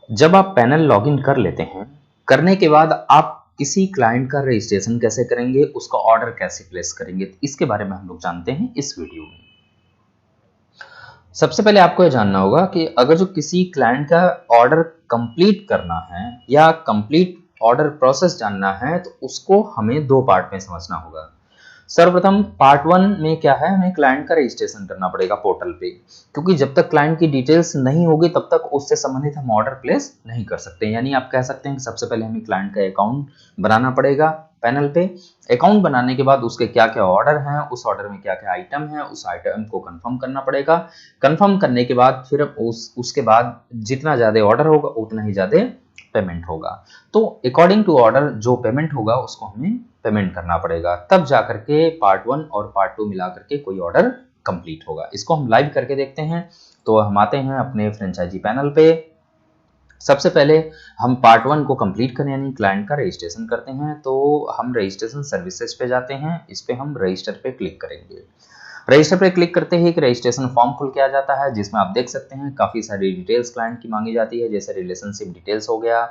जब आप panel login कर लेते हैं, करने के बाद आप किसी क्लाइंट का रजिस्ट्रेशन कैसे करेंगे, उसका ऑर्डर कैसे प्लेस करेंगे, इसके बारे में हम लोग जानते हैं इस वीडियो में। सबसे पहले आपको यह जानना होगा कि अगर जो किसी क्लाइंट का ऑर्डर कंप्लीट करना है या कंप्लीट ऑर्डर प्रोसेस जानना है, तो उसको हमें दो पार्ट में समझना होगा। सर्वप्रथम पार्ट वन में क्या है, हमें क्लाइंट का रजिस्ट्रेशन करना पड़ेगा पोर्टल पे, क्योंकि जब तक क्लाइंट की डिटेल्स नहीं होगी तब तक उससे संबंधित हम ऑर्डर प्लेस नहीं कर सकते। यानी आप कह सकते हैं कि सबसे पहले हमें क्लाइंट का अकाउंट बनाना पड़ेगा पैनल पे। अकाउंट बनाने के बाद उसके क्या क्या ऑर्डर हैं, उस ऑर्डर में क्या क्या आइटम है, उस आइटम को कंफर्म करना पड़ेगा। कंफर्म करने के बाद फिर उसके बाद जितना ज्यादा ऑर्डर होगा उतना ही ज्यादा पेमेंट होगा। तो अकॉर्डिंग टू ऑर्डर जो पेमेंट होगा उसको हमें पेमेंट करना पड़ेगा, तब जाकर के पार्ट वन और पार्ट टू मिला करके कोई ऑर्डर कंप्लीट होगा। इसको हम लाइव करके देखते हैं। तो हम आते हैं अपने फ्रेंचाइजी पैनल पे। सबसे पहले हम पार्ट वन को कंप्लीट करें यानी क्लाइंट का रजिस्ट्रेशन करते हैं। तो हम रजिस्ट्रेशन सर्विसेज पे जाते हैं, इस पे हम रजिस्टर पे क्लिक करेंगे। रजिस्टर पे क्लिक करते ही एक रजिस्ट्रेशन फॉर्म खुल के आ जाता है, जिसमें आप देख सकते हैं काफी सारी डिटेल्स क्लाइंट की मांगी जाती है, जैसे रिलेशनशिप डिटेल्स हो गया,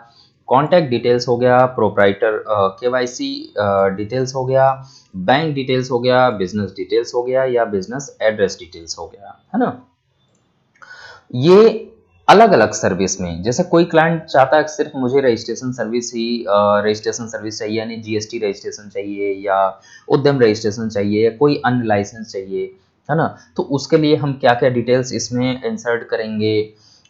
कॉन्टैक्ट डिटेल्स हो गया, प्रोप्राइटर केवाईसी डिटेल्स हो गया, बैंक डिटेल्स हो गया, बिजनेस डिटेल्स हो गया या बिजनेस एड्रेस डिटेल्स हो गया, है ना। ये अलग अलग सर्विस में, जैसे कोई क्लाइंट चाहता है कि सिर्फ मुझे रजिस्ट्रेशन सर्विस चाहिए, यानी जीएसटी रजिस्ट्रेशन चाहिए या उद्यम रजिस्ट्रेशन चाहिए या कोई अन्य लाइसेंस चाहिए, है ना। तो उसके लिए हम क्या क्या डिटेल्स इसमें इंसर्ट करेंगे,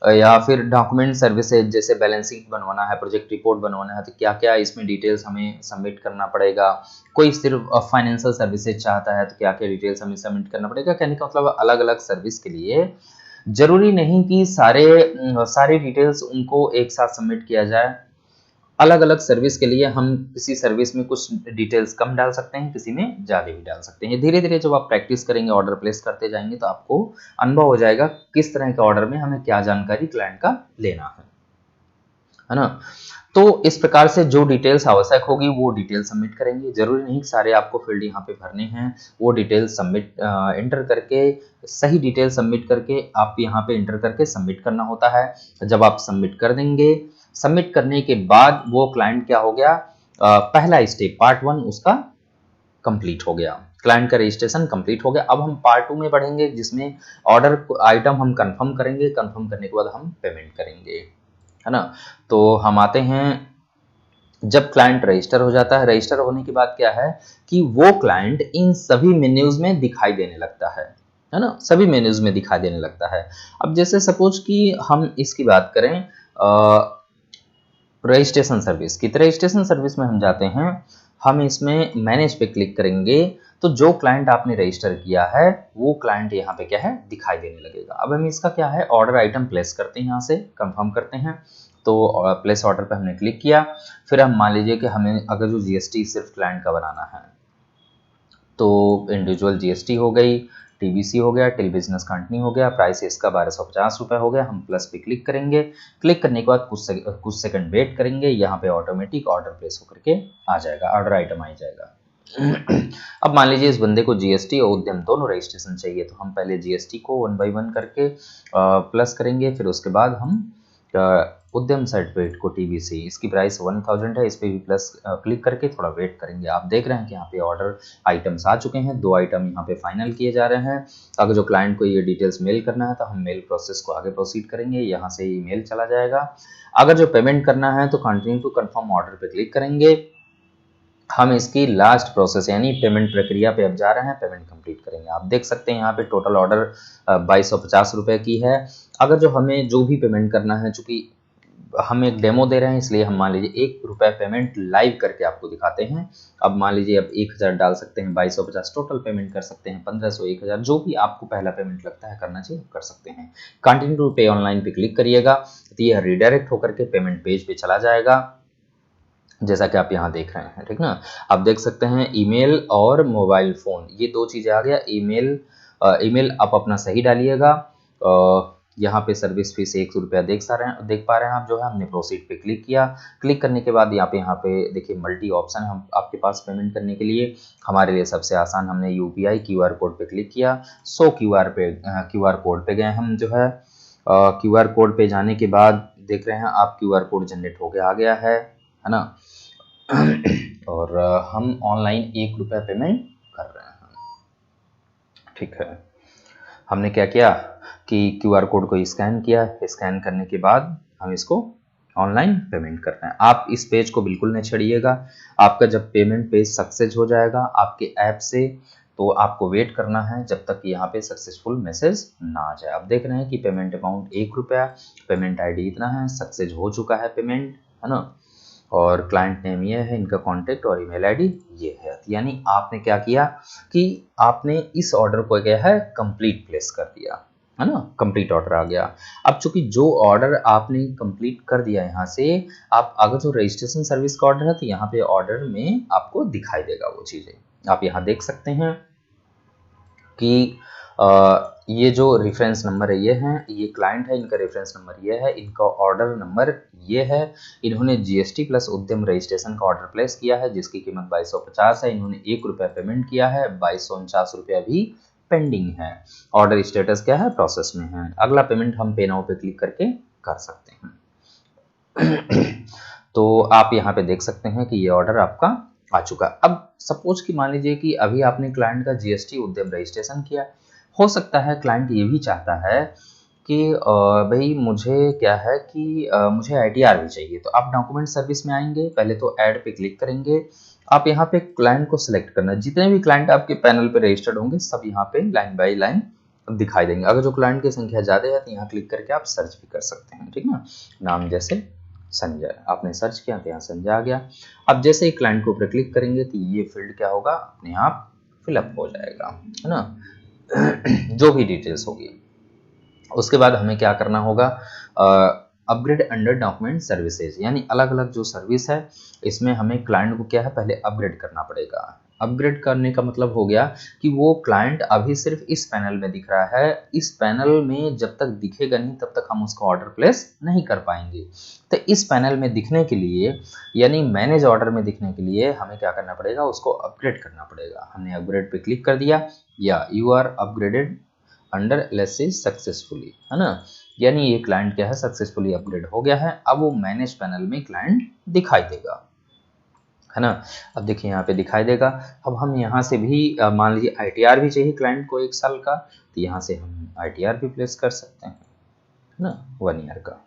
या फिर डॉक्यूमेंट सर्विसेज जैसे बैलेंस शीट बनवाना है, प्रोजेक्ट रिपोर्ट बनवाना है, तो क्या क्या इसमें डिटेल्स हमें सबमिट करना पड़ेगा। कोई सिर्फ फाइनेंशियल सर्विसेज चाहता है तो क्या क्या डिटेल्स हमें सबमिट करना पड़ेगा। कहने का मतलब अलग अलग सर्विस के लिए जरूरी नहीं कि सारी डिटेल्स उनको एक साथ सबमिट किया जाए। अलग अलग सर्विस के लिए हम किसी सर्विस में कुछ डिटेल्स कम डाल सकते हैं, किसी में ज्यादा भी डाल सकते हैं। धीरे धीरे जब आप प्रैक्टिस करेंगे, ऑर्डर प्लेस करते जाएंगे, तो आपको अनुभव हो जाएगा किस तरह के ऑर्डर में हमें क्या जानकारी क्लाइंट का लेना है ना। तो इस प्रकार से जो डिटेल्स आवश्यक होगी वो डिटेल सबमिट करेंगे। जरूरी नहीं सारे आपको फील्ड यहाँ पे भरने हैं, वो डिटेल सबमिट एंटर करके सही डिटेल सबमिट करके आप यहाँ पे एंटर करके सबमिट करना होता है। जब आप सबमिट कर देंगे, सबमिट करने के बाद वो क्लाइंट क्या हो गया, पहला स्टेप पार्ट वन उसका कंप्लीट हो गया, क्लाइंट का रजिस्ट्रेशन कंप्लीट हो गया। अब हम पार्ट टू में बढ़ेंगे, जिसमें ऑर्डर आइटम हम कंफर्म करेंगे, कंफर्म करने के बाद हम पेमेंट करेंगे, है ना। तो हम आते हैं, जब क्लाइंट रजिस्टर हो जाता है, रजिस्टर होने के बाद क्या है कि वो क्लाइंट इन सभी मेन्यूज में दिखाई देने लगता है ना, सभी मेन्यूज में दिखाई देने लगता है। अब जैसे सपोज कि हम इसकी बात करें रजिस्ट्रेशन सर्विस की, तो रजिस्ट्रेशन सर्विस में हम जाते हैं, हम इसमें मैनेज पे क्लिक करेंगे, तो जो क्लाइंट आपने रजिस्टर किया है वो क्लाइंट यहाँ पे क्या है दिखाई देने लगेगा। अब हम इसका क्या है ऑर्डर आइटम प्लेस करते हैं, यहाँ से कंफर्म करते हैं। तो प्लेस ऑर्डर पे हमने क्लिक किया। फिर हम मान लीजिए कि हमें अगर जो जीएसटी सिर्फ क्लाइंट का बनाना है, तो इंडिविजुअल जीएसटी हो गई, टीबीसी हो गया, टिल बिजनेस कंपनी हो गया, प्राइस इसका 1250 रुपये हो गया। हम प्लस पे क्लिक करेंगे। क्लिक करने के बाद कुछ सेकंड वेट करेंगे, यहाँ पे ऑटोमेटिक ऑर्डर प्लेस होकर के आ जाएगा, ऑर्डर आइटम आ जाएगा। अब मान लीजिए इस बंदे को जीएसटी और उद्यम दोनों रजिस्ट्रेशन चाहिए, तो हम पहले जीएसटी को 1 बाय 1 करके प्लस करेंगे। फिर उसके बाद हम उद्यम सर्टिफिकेट को टीबीसी, इसकी प्राइस 1000 है, इस पे भी प्लस क्लिक करके थोड़ा वेट करेंगे। आप देख रहे हैं कि यहाँ पे ऑर्डर आइटम्स आ चुके हैं, 2 आइटम यहाँ पे फाइनल किए जा रहे हैं। अगर जो क्लाइंट को ये डिटेल्स मेल करना है तो हम मेल प्रोसेस को आगे प्रोसीड करेंगे, यहाँ से ईमेल चला जाएगा। अगर जो पेमेंट करना है तो कंटिन्यू टू कंफर्म ऑर्डर पे क्लिक करेंगे। हम इसकी लास्ट प्रोसेस यानी पेमेंट प्रक्रिया पे अब जा रहे हैं, पेमेंट कंप्लीट करेंगे। आप देख सकते हैं यहाँ पे टोटल ऑर्डर 2250 रुपए की है। अगर जो हमें जो भी पेमेंट करना है, चूंकि हम एक डेमो दे रहे हैं इसलिए हम मान लीजिए 1 रुपए पेमेंट लाइव करके आपको दिखाते हैं। अब मान लीजिए आप 1000 डाल सकते हैं, 2250 टोटल पेमेंट कर सकते हैं, 1500, 1000 जो भी आपको पहला पेमेंट लगता है करना चाहिए कर सकते हैं। कंटिन्यू टू पे ऑनलाइन पे क्लिक करिएगा, तो यह रिडायरेक्ट होकर के पेमेंट पेज पे चला जाएगा, जैसा कि आप यहाँ देख रहे हैं, ठीक ना। आप देख सकते हैं ईमेल और मोबाइल फोन, ये 2 चीजें आ गया। ईमेल आप अपना सही डालिएगा। यहाँ पे सर्विस फीस 100 रुपया देख पा रहे हैं आप, जो है हमने प्रोसीड पे क्लिक किया। क्लिक करने के बाद यहाँ पे देखिए मल्टी ऑप्शन हम आपके पास पेमेंट करने के लिए। हमारे लिए सबसे आसान, हमने यूपीआई क्यूआर कोड पे क्लिक किया। सो क्यूआर कोड पे गए हम, जो है क्यूआर कोड पे जाने के बाद देख रहे हैं आप क्यूआर कोड जनरेट होके आ गया है ना। और हम ऑनलाइन 1 रुपया पेमेंट कर रहे हैं। ठीक है, हमने क्या किया कि क्यूआर कोड को स्कैन किया, स्कैन करने के बाद हम इसको ऑनलाइन पेमेंट कर रहे हैं। आप इस पेज को बिल्कुल नहीं छोड़िएगा। आपका जब पेमेंट पेज सक्सेस हो जाएगा आपके ऐप से, तो आपको वेट करना है जब तक यहाँ पे सक्सेसफुल मैसेज ना आ जाए। आप देख रहे हैं कि पेमेंट अमाउंट 1 रुपया, पेमेंट आईडी इतना है, सक्सेस हो चुका है पेमेंट, है ना। और क्लाइंट नेम ये है, इनका कॉन्टेक्ट और ईमेल आईडी ये है। यानी आपने क्या किया कि आपने इस ऑर्डर को क्या है कंप्लीट प्लेस कर दिया, है ना, कंप्लीट ऑर्डर आ गया। अब चूंकि जो ऑर्डर आपने कंप्लीट कर दिया यहाँ से, आप अगर जो रजिस्ट्रेशन सर्विस का ऑर्डर है तो यहाँ पे ऑर्डर में आपको दिखाई देगा वो चीज़ें। आप यहाँ देख सकते हैं कि ये जो रेफरेंस नंबर है ये हैं, ये क्लाइंट है, इनका रेफरेंस नंबर ये है, इनका ऑर्डर नंबर ये है। इन्होंने जीएसटी प्लस उद्यम रजिस्ट्रेशन का ऑर्डर प्लेस किया है जिसकी कीमत 2250 है। इन्होंने 1 रुपया पेमेंट किया है, 2249 रुपया भी पेंडिंग है। ऑर्डर स्टेटस क्या है, प्रोसेस में है। अगला पेमेंट हम पे नाउ पे क्लिक करके कर सकते हैं। तो आप यहाँ पे देख सकते हैं कि ये ऑर्डर आपका आ चुका। अब सपोज कि मान लीजिए कि अभी आपने क्लाइंट का जीएसटी उद्यम रजिस्ट्रेशन किया, हो सकता है क्लाइंट ये भी चाहता है कि भाई मुझे क्या है कि मुझे आईटीआर भी चाहिए। तो आप डॉक्यूमेंट सर्विस में आएंगे, पहले तो ऐड पे क्लिक करेंगे। आप यहाँ पे क्लाइंट को सिलेक्ट करना, जितने भी क्लाइंट आपके पैनल पे रजिस्टर्ड होंगे सब यहाँ पे लाइन बाय लाइन दिखाई देंगे। अगर जो क्लाइंट की संख्या ज़्यादा है तो यहाँ क्लिक करके आप सर्च भी कर सकते हैं, ठीक ना। नाम जैसे संजय, आपने सर्च किया तो यहाँ संजय आ गया। अब जैसे ही क्लाइंट के ऊपर क्लिक करेंगे तो ये फील्ड क्या होगा, अपने आप फिलअप हो जाएगा, है ना, जो भी डिटेल्स होगी। उसके बाद हमें क्या करना होगा, अपग्रेड अंडर डॉक्यूमेंट सर्विसेज, यानी अलग अलग जो सर्विस है इसमें हमें क्लाइंट को क्या है पहले अपग्रेड करना पड़ेगा। अपग्रेड करने का मतलब हो गया कि वो क्लाइंट अभी सिर्फ इस पैनल में दिख रहा है, इस पैनल में जब तक दिखेगा नहीं तब तक हम उसका ऑर्डर प्लेस नहीं कर पाएंगे। तो इस पैनल में दिखने के लिए, यानी मैनेज ऑर्डर में दिखने के लिए हमें क्या करना पड़ेगा, उसको अपग्रेड करना पड़ेगा। हमने अपग्रेड पे क्लिक कर दिया, या you are upgraded under LSC successfully, है ना, यानी ये क्लाइंट क्या है सक्सेसफुली अपग्रेड हो गया है। अब वो मैनेज पैनल में क्लाइंट दिखाई देगा, है ना। अब देखिए यहाँ पे दिखाई देगा। अब हम यहाँ से भी मान लीजिए आईटीआर भी चाहिए क्लाइंट को 1 साल का, तो यहाँ से हम आईटीआर भी प्लेस कर सकते हैं, है ना, 1 ईयर का।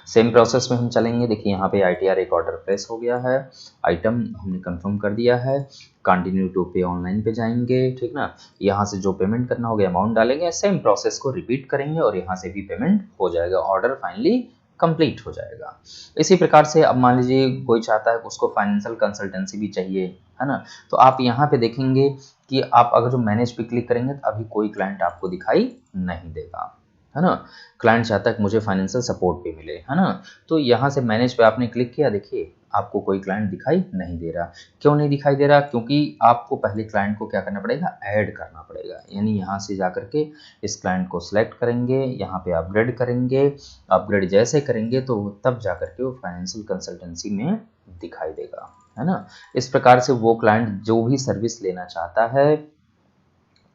सेम प्रोसेस में हम चलेंगे। देखिए यहाँ पे आईटीआर एक ऑर्डर प्लेस हो गया है, आइटम हमने कंफर्म कर दिया है, कंटिन्यू टू पे ऑनलाइन पे जाएंगे, ठीक ना। यहाँ से जो पेमेंट करना होगा अमाउंट डालेंगे, सेम प्रोसेस को रिपीट करेंगे और यहाँ से भी पेमेंट हो जाएगा, ऑर्डर फाइनली कंप्लीट हो जाएगा। इसी प्रकार से अब मान लीजिए कोई चाहता है कि उसको फाइनेंशियल कंसल्टेंसी भी चाहिए, है ना, तो आप यहाँ पे देखेंगे कि आप अगर जो मैनेज पे क्लिक करेंगे तो अभी कोई क्लाइंट आपको दिखाई नहीं देगा, है ना। क्लाइंट चाहता है कि मुझे फाइनेंशियल सपोर्ट भी मिले, है ना। तो यहाँ से मैनेज पे आपने क्लिक किया, देखिए आपको कोई क्लाइंट दिखाई नहीं दे रहा। क्यों नहीं दिखाई दे रहा, क्योंकि आपको पहले क्लाइंट को क्या करना पड़ेगा, ऐड करना पड़ेगा। यानी यहाँ से जा करके इस क्लाइंट को सिलेक्ट करेंगे, यहाँ पे अपग्रेड करेंगे। अपग्रेड जैसे करेंगे तो तब जा करके वो फाइनेंशियल कंसल्टेंसी में दिखाई देगा, है ना। इस प्रकार से वो क्लाइंट जो भी सर्विस लेना चाहता है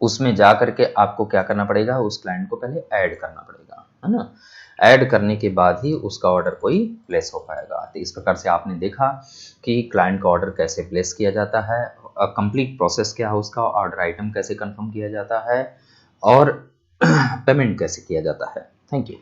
उसमें जा करके आपको क्या करना पड़ेगा, उस क्लाइंट को पहले ऐड करना पड़ेगा, है ना। ऐड करने के बाद ही उसका ऑर्डर कोई प्लेस हो पाएगा। तो इस प्रकार से आपने देखा कि क्लाइंट का ऑर्डर कैसे प्लेस किया जाता है, कंप्लीट प्रोसेस क्या है उसका, ऑर्डर आइटम कैसे कंफर्म किया जाता है और पेमेंट कैसे किया जाता है। Thank you.